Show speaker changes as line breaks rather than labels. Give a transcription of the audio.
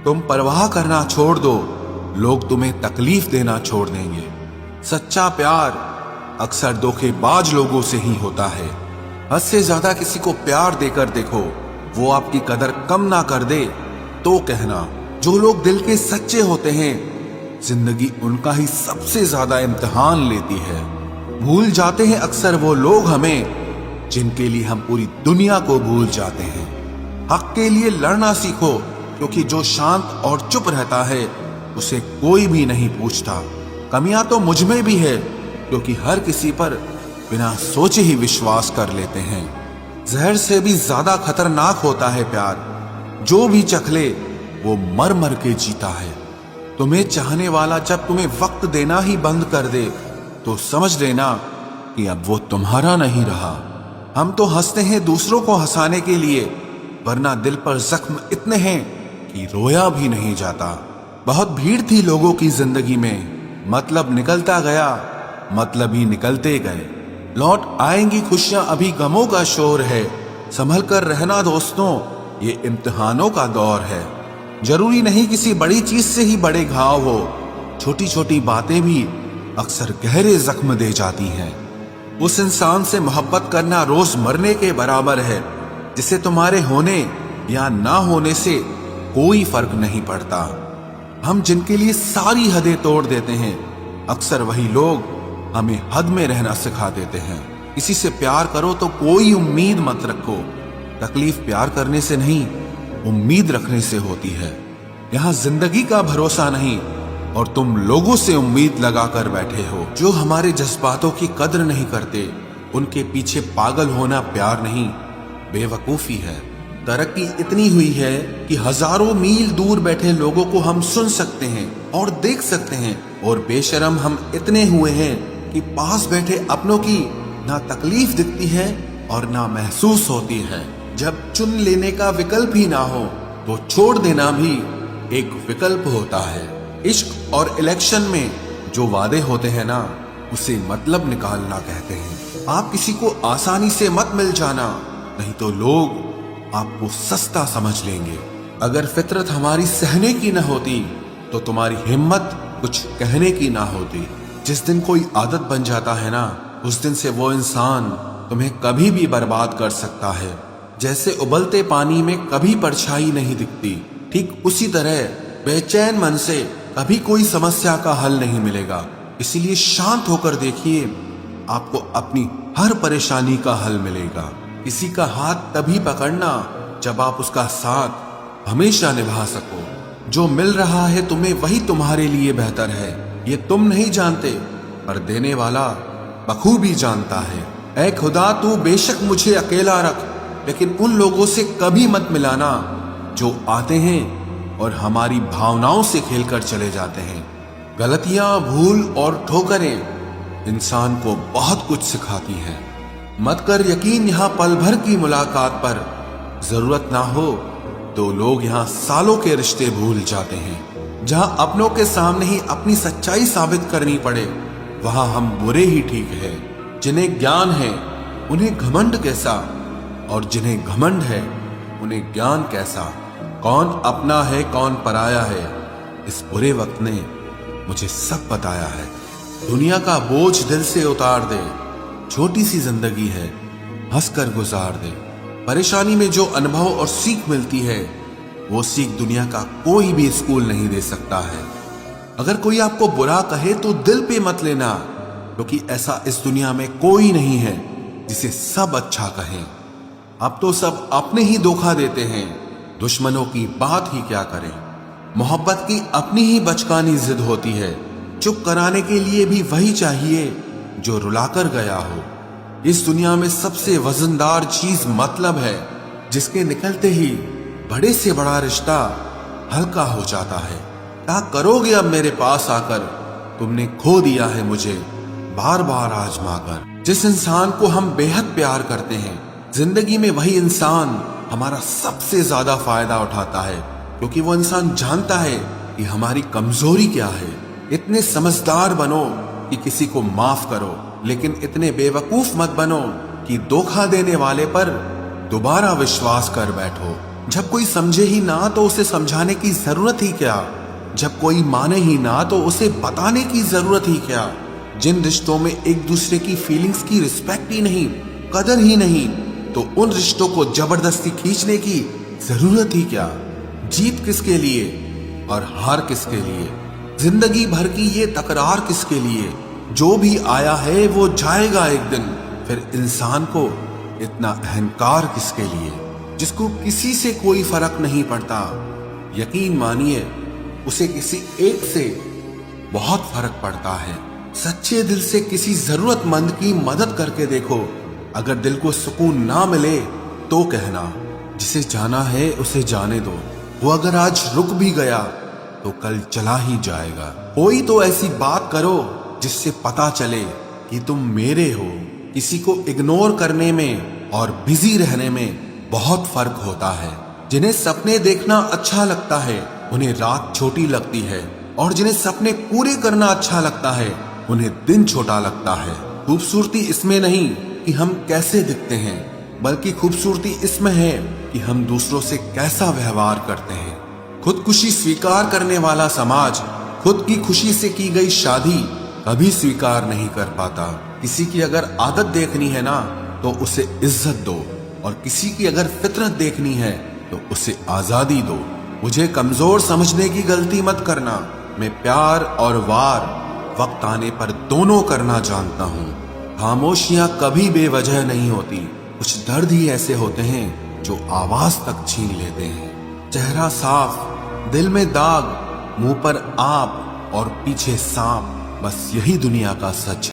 तुम परवाह करना छोड़ दो, लोग तुम्हें तकलीफ देना छोड़ देंगे। सच्चा प्यार अक्सर धोखेबाज लोगों से ही होता है। हद से ज्यादा किसी को प्यार देकर देखो, वो आपकी कदर कम ना कर दे तो कहना। जो लोग दिल के सच्चे होते हैं, जिंदगी उनका ही सबसे ज्यादा इम्तिहान लेती है। भूल जाते हैं अक्सर वो लोग हमें जिनके लिए हम पूरी दुनिया को भूल जाते हैं। हक के लिए लड़ना सीखो, क्योंकि जो शांत और चुप रहता है उसे कोई भी नहीं पूछता। कमियां तो मुझ में भी है, क्योंकि हर किसी पर बिना सोचे ही विश्वास कर लेते हैं। जहर से भी ज्यादा खतरनाक होता है प्यार। जो भी चख ले वो मर मर के जीता है। तुम्हें चाहने वाला जब तुम्हें वक्त देना ही बंद कर दे तो समझ लेना कि अब वो तुम्हारा नहीं रहा। हम तो हंसते हैं दूसरों को हंसाने के लिए, वरना दिल पर जख्म इतने हैं कि रोया भी नहीं जाता। बहुत भीड़ थी लोगों की जिंदगी में, मतलब निकलता गया, मतलब ही निकलते गए। लौट आएंगी खुशियां, अभी गमों का शोर है। संभल कर रहना दोस्तों, ये इम्तिहानों का दौर है। जरूरी नहीं किसी बड़ी चीज से ही बड़े घाव हो, छोटी छोटी बातें भी अक्सर गहरे जख्म दे जाती हैं। उस इंसान से मोहब्बत करना रोज मरने के बराबर है, जिसे तुम्हारे होने या ना होने से कोई फर्क नहीं पड़ता। हम जिनके लिए सारी हदें तोड़ देते हैं, अक्सर वही लोग हमें हद में रहना सिखा देते हैं। किसी से प्यार करो तो कोई उम्मीद मत रखो। तकलीफ प्यार करने से नहीं, उम्मीद रखने से होती है। यहाँ जिंदगी का भरोसा नहीं, और तुम लोगों से उम्मीद लगाकर बैठे हो। जो हमारे जज्बातों की कद्र नहीं करते, उनके पीछे पागल होना प्यार नहीं, बेवकूफी है। तरक्की इतनी हुई है कि हजारों मील दूर बैठे लोगों को हम सुन सकते हैं और देख सकते हैं, और बेशरम हम इतने हुए हैं कि पास बैठे अपनों की ना तकलीफ दिखती है और ना महसूस होती है। जब चुन लेने का विकल्प ही ना हो तो छोड़ देना भी एक विकल्प होता है। इश्क और इलेक्शन में जो वादे होते हैं ना, उसे मतलब निकालना कहते हैं। आप किसी को आसानी से मत मिल जाना, नहीं तो लोग आपको सस्ता समझ लेंगे। अगर फितरत हमारी सहने की न होती तो तुम्हारी हिम्मत कुछ कहने की ना होती। जिस दिन कोई आदत बन जाता है ना, उस दिन से वो इंसान तुम्हें कभी भी बर्बाद कर सकता है। जैसे उबलते पानी में कभी परछाई नहीं दिखती, ठीक उसी तरह बेचैन मन से कभी कोई समस्या का हल नहीं मिलेगा। इसीलिए शांत होकर देखिए, आपको अपनी हर परेशानी का हल मिलेगा। किसी का हाथ तभी पकड़ना जब आप उसका साथ हमेशा निभा सको। जो मिल रहा है तुम्हें, वही तुम्हारे लिए बेहतर है। ये तुम नहीं जानते, पर देने वाला बखूबी जानता है। ऐ खुदा, तू बेशक मुझे अकेला रख, लेकिन उन लोगों से कभी मत मिलाना जो आते हैं और हमारी भावनाओं से खेलकर चले जाते हैं। गलतियां, भूल और ठोकरें इंसान को बहुत कुछ सिखाती हैं। मत कर यकीन यहाँ पल भर की मुलाकात पर, जरूरत ना हो तो लोग यहाँ सालों के रिश्ते भूल जाते हैं। जहां अपनों के सामने ही अपनी सच्चाई साबित करनी पड़े, वहां हम बुरे ही ठीक है। जिन्हें ज्ञान है उन्हें घमंड कैसा, और जिन्हें घमंड है उन्हें ज्ञान कैसा। कौन अपना है कौन पराया है, इस बुरे वक्त ने मुझे सब बताया है। दुनिया का बोझ दिल से उतार दे, छोटी सी जिंदगी है, हंसकर गुजार दे। परेशानी में जो अनुभव और सीख मिलती है, वो सीख दुनिया का कोई भी स्कूल नहीं दे सकता है। अगर कोई आपको बुरा कहे तो दिल पे मत लेना, क्योंकि ऐसा इस दुनिया में कोई नहीं है जिसे सब अच्छा कहें। अब तो सब अपने ही धोखा देते हैं, दुश्मनों की बात ही क्या करें। मोहब्बत की अपनी ही बचकानी जिद होती है, चुप कराने के लिए भी वही चाहिए जो रुलाकर गया हो। इस दुनिया में सबसे वजनदार चीज मतलब है, जिसके निकलते ही बड़े से बड़ा रिश्ता हल्का हो जाता है। क्या करोगे अब मेरे पास आकर, तुमने खो दिया है मुझे बार बार आजमा कर। जिस इंसान को हम बेहद प्यार करते हैं, जिंदगी में वही इंसान हमारा सबसे ज्यादा फायदा उठाता है, क्योंकि वो इंसान जानता है कि हमारी कमजोरी क्या है। इतने समझदार बनो कि किसी को माफ करो, लेकिन इतने बेवकूफ मत बनो कि धोखा देने वाले पर दोबारा विश्वास कर बैठो। जब कोई समझे ही ना तो उसे समझाने की जरूरत ही क्या, जब कोई माने ही ना तो उसे बताने की जरूरत ही क्या, जिन रिश्तों में एक दूसरे की फीलिंग्स की रिस्पेक्ट ही नहीं, कदर ही नहीं, तो उन रिश्तों को जबरदस्ती खींचने की जरूरत ही क्या। जीत किसके लिए और हार किसके लिए, जिंदगी भर की ये तकरार किसके लिए। जो भी आया है वो जाएगा एक दिन, फिर इंसान को इतना अहंकार किसके लिए, जिसको किसी से कोई फर्क नहीं पड़ता। यकीन मानिए उसे किसी एक से बहुत फर्क पड़ता है। सच्चे दिल से किसी जरूरतमंद की मदद करके देखो, अगर दिल को सुकून ना मिले तो कहना, जिसे जाना है उसे जाने दो, वो अगर आज रुक भी गया तो कल चला ही जाएगा। कोई तो ऐसी बात करो जिससे पता चले कि तुम मेरे हो। किसी को इग्नोर करने में और बिजी रहने में बहुत फर्क होता है। जिन्हें सपने देखना अच्छा लगता है उन्हें रात छोटी लगती है, और जिन्हें सपने पूरे करना अच्छा लगता है उन्हें दिन छोटा लगता है। खूबसूरती इसमें नहीं कि हम कैसे दिखते हैं, बल्कि खूबसूरती इसमें है कि हम दूसरों से कैसा व्यवहार करते हैं। खुदकुशी स्वीकार करने वाला समाज खुद की खुशी से की गई शादी कभी स्वीकार नहीं कर पाता। किसी की अगर आदत देखनी है ना तो उसे इज्जत दो, और किसी की अगर फितरत देखनी है तो उसे आजादी दो। मुझे कमजोर समझने की गलती मत करना। मैं प्यार और वार वक्त आने पर दोनों करना जानता हूँ। खामोशियां कभी बेवजह नहीं होती। कुछ दर्द ही ऐसे होते हैं जो आवाज तक छीन लेते हैं। चेहरा साफ, दिल में दाग, मुंह पर आप और पीछे सांप, बस यही दुनिया का सच है।